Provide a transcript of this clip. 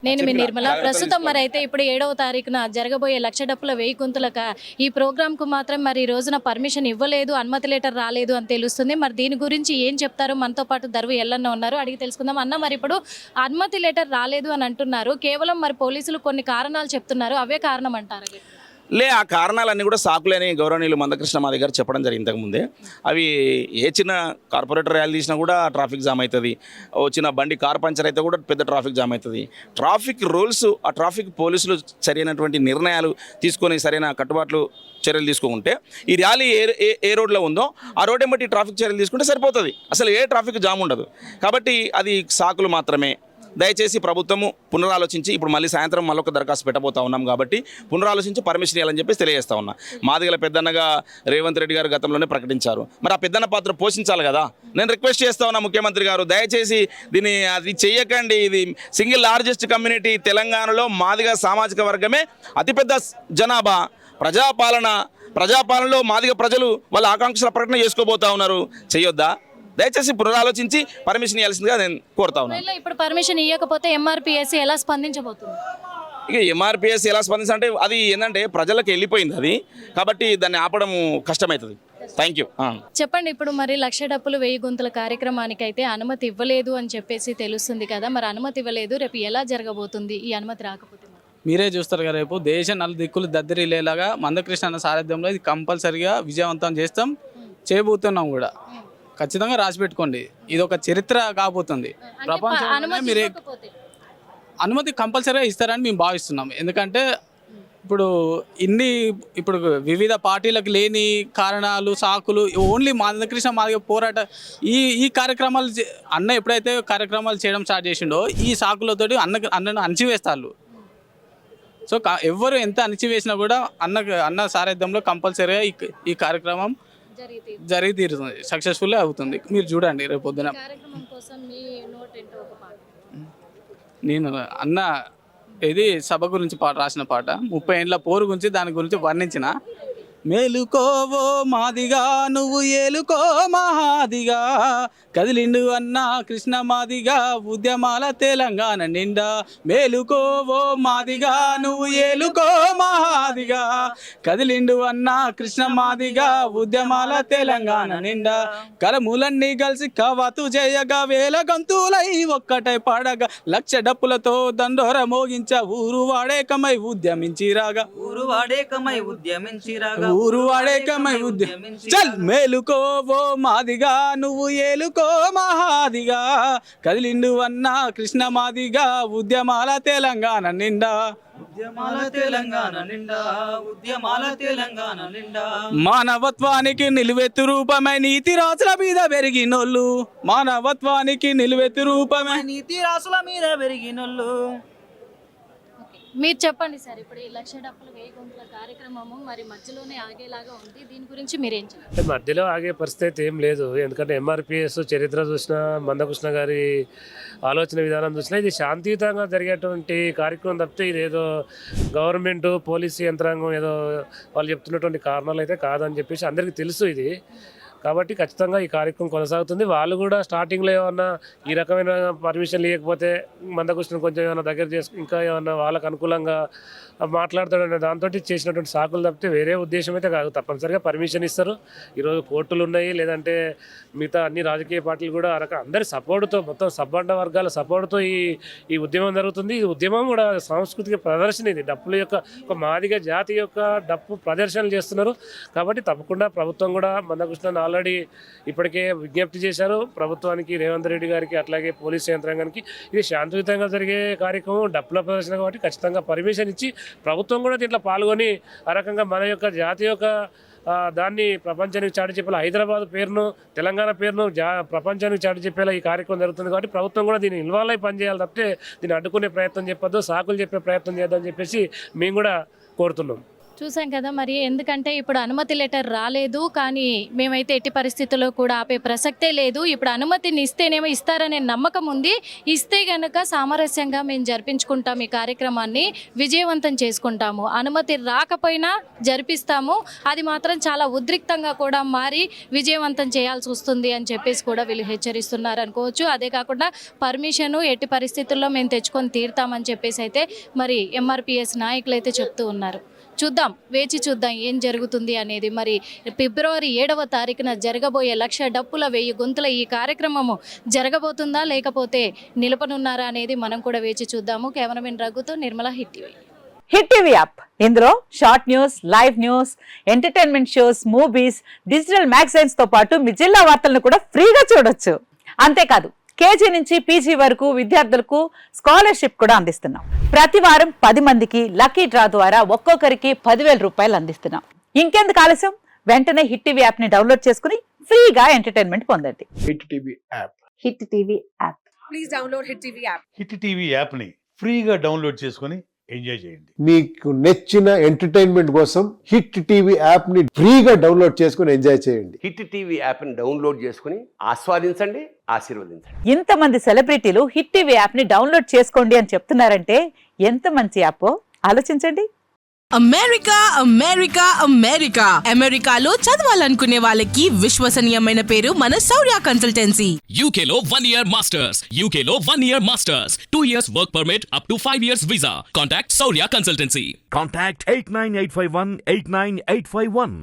నేను మీ నిర్మల. ప్రస్తుతం మరి అయితే ఇప్పుడు 7వ తారీఖున జరగబోయే లక్ష డప్పుల వెయ్యి గొంతులక ఈ ప్రోగ్రాంకు మాత్రం మరి ఈ రోజున పర్మిషన్ ఇవ్వలేదు, అనుమతి లెటర్ రాలేదు అని తెలుస్తుంది. మరి దీని గురించి ఏం చెప్తారు? మనతో పాటు దర్వి ఎల్లన్న ఉన్నారు, అడిగి తెలుసుకుందాం. అన్న, మరి ఇప్పుడు అనుమతి లెటర్ రాలేదు అని అంటున్నారు, కేవలం మరి పోలీసులు కొన్ని కారణాలు చెప్తున్నారు, అవే కారణం అంటారు? ఆ కారణాలన్నీ కూడా సాకులేని గౌరవనీయులు మందకృష్ణ మాదిగ గారు చెప్పడం జరిగింది ఇంతకుముందే. అవి ఏ చిన్న కార్పొరేటర్ ర్యాలీ తీసినా కూడా ట్రాఫిక్ జామ్ అవుతుంది, ఓ చిన్న బండి కార్ పంచర్ అయితే కూడా పెద్ద ట్రాఫిక్ జామ్ అవుతుంది. ట్రాఫిక్ రూల్స్, ఆ ట్రాఫిక్ పోలీసులు సరైనటువంటి నిర్ణయాలు తీసుకొని సరైన కట్టుబాట్లు చర్యలు తీసుకుంటే ఈ ర్యాలీ ఏ రోడ్లో ఉందో ఆ రోడ్ బట్టి ట్రాఫిక్ చర్యలు తీసుకుంటే సరిపోతుంది, అసలు ఏ ట్రాఫిక్ జామ్ ఉండదు. కాబట్టి అది సాకులు మాత్రమే. దయచేసి ప్రభుత్వము పునరాలోచించి, ఇప్పుడు మళ్ళీ సాయంత్రం మళ్ళొక దరఖాస్తు పెట్టబోతా ఉన్నాం కాబట్టి పునరాలోచించి పర్మిషన్ ఇవ్వాలని చెప్పేసి తెలియజేస్తా ఉన్నా. మాదిగల పెద్దన్నగా రేవంత్ రెడ్డి గారు గతంలోనే ప్రకటించారు, మరి ఆ పెద్దన్న పాత్ర పోషించాలి కదా. నేను రిక్వెస్ట్ చేస్తా ఉన్నా ముఖ్యమంత్రి గారు, దయచేసి దీన్ని అది చెయ్యకండి. ఇది సింగిల్ లార్జెస్ట్ కమ్యూనిటీ తెలంగాణలో మాదిగ సామాజిక వర్గమే అతిపెద్ద జనాభా. ప్రజాపాలనలో మాదిగ ప్రజలు వాళ్ళ ఆకాంక్షల ప్రకటన చేసుకోబోతా ఉన్నారు. చెయ్యొద్దా? దయచేసి పునరాలోచించి పర్మిషన్ ఇవ్వాల్సిందిగా నేను కోరుతా ఉన్నాను. ఇప్పుడు పర్మిషన్ ఇవ్వకపోతే ఎంఆర్పిఎస్సి ఎలా స్పందించబోతుంది? ఇక ఎంఆర్పిఎస్ ఎలా స్పందించాలంటే అది ఏంటంటే ప్రజలకు వెళ్ళిపోయింది అది, కాబట్టి దాన్ని ఆపడం కష్టమవుతుంది. Thank you. చెప్పండి, ఇప్పుడు మరి లక్ష డప్పులు వెయ్యి గొంతుల కార్యక్రమానికి అయితే అనుమతి ఇవ్వలేదు అని చెప్పేసి తెలుస్తుంది కదా, మరి అనుమతి ఇవ్వలేదు, రేపు ఎలా జరగబోతుంది ఈ అనుమతి రాకపోతే? మీరే చూస్తారు కదా, రేపు దేశ నలుదిక్కులు దద్దరిల్లేలాగా మందకృష్ణ అన్న సారథ్యంలో ఇది కంపల్సరిగా విజయవంతం చేయబోతున్నాం కూడా. ఖచ్చితంగా రాసి పెట్టుకోండి, ఇది ఒక చరిత్ర కాబోతుంది ప్రపంచంలో. మీరు అనుమతి కంపల్సరీగా ఇస్తారని మేము భావిస్తున్నాం. ఎందుకంటే ఇప్పుడు వివిధ పార్టీలకు లేని కారణాలు, సాకులు, ఓన్లీ మందకృష్ణ మాదిగ పోరాట ఈ కార్యక్రమాలు అన్న ఎప్పుడైతే కార్యక్రమాలు చేయడం స్టార్ట్ చేసిండో ఈ సాకులతోటి అన్నను అణచివేస్తారు. సో ఎవరు ఎంత అణచివేసినా కూడా అన్న సారథ్యంలో కంపల్సరీగా ఈ కార్యక్రమం జరిగి తీరుతుంది, సక్సెస్ఫుల్ అవుతుంది. మీరు చూడండి రేపు పొద్దున. నేను అన్న ఇది సభ గురించి రాసిన పాట, 30 ఏళ్ళ పోరు గురించి, దాని గురించి వర్ణించిన. మేలుకోవో మాదిగా నువ్వు ఏలుకో మహాదిగా, కదిలిండు అన్న కృష్ణ మాదిగా ఉద్యమాల తెలంగాణ నిండా. మేలుకోవో మాదిగా నువ్వు ఏలుకో మహాదిగా, కదిలిండు అన్న కృష్ణ మాదిగా ఉద్యమాల తెలంగాణ నిండా. కలములన్నీ కలిసి కవాతు చేయగా వేల గంతులై ఒక్కటై పాడగా, లక్ష డప్పులతో దండోర మోగించ ఊరు వాడేకమై ఉద్యమించిరాగా. చల్ మేలుకోవో మాదిగా నువ్వు ఏలుకో మహాదిగా, కదిలిండు అన్న కృష్ణ మాదిగా ఉద్యమాల తెలంగాణ నిండా. మానవత్వానికి నిలువెత్తు రూపమై నీతి రాసుల మీద పెరిగినోళ్ళు, మానవత్వానికి నిలువెత్తు రూపమై నీతి రాసుల మీద పెరిగినోళ్ళు. మీరు చెప్పండి సార్, ఇప్పుడు ఈ లక్ష డప్పులు వెయ్యి గొంతుల కార్యక్రమము మరి మధ్యలోనే ఆగేలాగా ఉంది, దీని గురించి మీరేం చెప్పారు? మధ్యలో ఆగే పరిస్థితి ఏం లేదు. ఎందుకంటే ఎంఆర్పిఎస్ చరిత్ర చూసినా, మందకృష్ణ గారి ఆలోచన విధానం చూసినా ఇది శాంతియుతంగా జరిగేటువంటి కార్యక్రమం తప్పితే ఇదేదో గవర్నమెంట్ పోలీసు యంత్రాంగం ఏదో వాళ్ళు చెప్తున్నటువంటి కారణాలు అయితే కాదని చెప్పేసి అందరికీ తెలుసు ఇది. కాబట్టి ఖచ్చితంగా ఈ కార్యక్రమం కొనసాగుతుంది. వాళ్ళు కూడా స్టార్టింగ్లో ఏమన్నా ఈ రకమైన పర్మిషన్ లేకపోతే మందకృష్ణ కొంచెం ఏమైనా దగ్గర ఇంకా ఏమన్నా వాళ్ళకు అనుకూలంగా మాట్లాడతాడనే దాంతో చేసినటువంటి సాకులు తప్పితే వేరే ఉద్దేశం అయితే కాదు. తప్పనిసరిగా పర్మిషన్ ఇస్తారు. ఈరోజు కోర్టులు ఉన్నాయి, లేదంటే మిగతా అన్ని రాజకీయ పార్టీలు కూడా అందరి సపోర్టుతో, మొత్తం సబ్బండ వర్గాల సపోర్టుతో ఈ ఉద్యమం జరుగుతుంది. ఈ ఉద్యమం కూడా సాంస్కృతిక ప్రదర్శన, ఇది డప్పుల యొక్క ఒక మాదిగ జాతి యొక్క డప్పు ప్రదర్శనలు చేస్తున్నారు. కాబట్టి తప్పకుండా ప్రభుత్వం కూడా మందకృష్ణను ఆల్రెడీ ఇప్పటికే విజ్ఞప్తి చేశారు ప్రభుత్వానికి, రేవంత్ రెడ్డి గారికి, అట్లాగే పోలీసు యంత్రాంగానికి. ఇది శాంతియుతంగా జరిగే కార్యక్రమం, డప్పుల ప్రదర్శన, కాబట్టి ఖచ్చితంగా పర్మిషన్ ఇచ్చి ప్రభుత్వం కూడా దీంట్లో పాల్గొని ఆ రకంగా మన యొక్క జాతి యొక్క దాన్ని ప్రపంచానికి చాటి చెప్పేలా, హైదరాబాద్ పేరును, తెలంగాణ పేరును ప్రపంచానికి చాటి చెప్పేలా ఈ కార్యక్రమం జరుగుతుంది. కాబట్టి ప్రభుత్వం కూడా దీన్ని ఇన్వాల్వ్ అయి పనిచేయాలి తప్పితే దీన్ని అడ్డుకునే ప్రయత్నం చెప్పొద్దు, సాకులు చెప్పే ప్రయత్నం చేద్దామని చెప్పేసి మేము కూడా కోరుతున్నాం. చూసాం కదా మరి, ఎందుకంటే ఇప్పుడు అనుమతి లెటర్ రాలేదు, కానీ మేమైతే ఎట్టి పరిస్థితుల్లో కూడా ఆపే ప్రసక్తే లేదు. ఇప్పుడు అనుమతిని ఇస్తేనేమో ఇస్తారనే నమ్మకం ఉంది. ఇస్తే గనక సామరస్యంగా మేము జరిపించుకుంటాం, ఈ కార్యక్రమాన్ని విజయవంతం చేసుకుంటాము. అనుమతి రాకపోయినా జరిపిస్తాము, అది మాత్రం చాలా ఉద్రిక్తంగా కూడా మారి విజయవంతం చేయాల్సి వస్తుంది అని చెప్పేసి కూడా వీళ్ళు హెచ్చరిస్తున్నారు అనుకోవచ్చు. అదే కాకుండా పర్మిషన్ ఎట్టి పరిస్థితుల్లో మేము తెచ్చుకొని తీరుతామని చెప్పేసి అయితే మరి ఎంఆర్పిఎస్ నాయకులు అయితే చెప్తూ ఉన్నారు. చూద్దాం, వేచి చూద్దాం ఏం జరుగుతుంది అనేది. మరి ఫిబ్రవరి 7వ తారీఖున జరగబోయే 1,00,000 డప్పుల 1000 గొంతుల ఈ కార్యక్రమము జరగబోతుందా లేకపోతే నిలపనున్నారా అనేది మనం కూడా వేచి చూద్దాము. కెమెరామెన్ రఘుతో Nirmala, hit TV. Hit TV app, ఇందులో short news, live news, entertainment shows, movies, digital magazines తో పాటు మీ జిల్లా వార్తలను కూడా ఫ్రీగా చూడొచ్చు. అంతేకాదు కేజీ నుంచి పీజీ వరకు విద్యార్థులకు స్కాలర్షిప్ కూడా అందిస్తున్నాం. ప్రతి వారం 10 మందికి లక్కీ డ్రా ద్వారా ఒక్కొక్కరికి 10,000 రూపాయలు అందిస్తున్నాం. ఇంకెందుకు ఆలస్యం, వెంటనే హిట్ టీవీ యాప్ ని డౌన్లోడ్ చేసుకుని ఫ్రీగా ఎంటర్టైన్మెంట్ పొందండి. Hit TV app. Hit TV app. Please download Hit TV app. Hit TV యాప్ని ఫ్రీగా డౌన్లోడ్ చేసుకొని ఎంజాయ్ చేయండి. మీకు నచ్చిన ఎంటర్టైన్మెంట్ కోసం హిట్ టీవీ యాప్ ని ఫ్రీగా డౌన్లోడ్ చేసుకుని ఎంజాయ్ చేయండి. హిట్ టీవీ యాప్ని డౌన్లోడ్ చేసుకుని ఆస్వాదించండి, ఆశీర్వదించండి. ఇంతమంది సెలబ్రిటీలు హిట్ టీవీ యాప్ ని డౌన్లోడ్ చేసుకోండి అని చెప్తున్నారంటే ఎంత మంచి యాప్ ఆలోచించండి. అమెరికా అమెరికా అమెరికా అమెరికాలో చదవాలనుకునే వాళ్ళకి విశ్వసనీయమైన పేరు మన శౌర్య కన్సల్టెన్సీ. UK లో 1 year masters. UK లో 1 year masters. 2 years work permit up to 5 years visa. Contact Saurya Consultancy. Contact 89851 89851.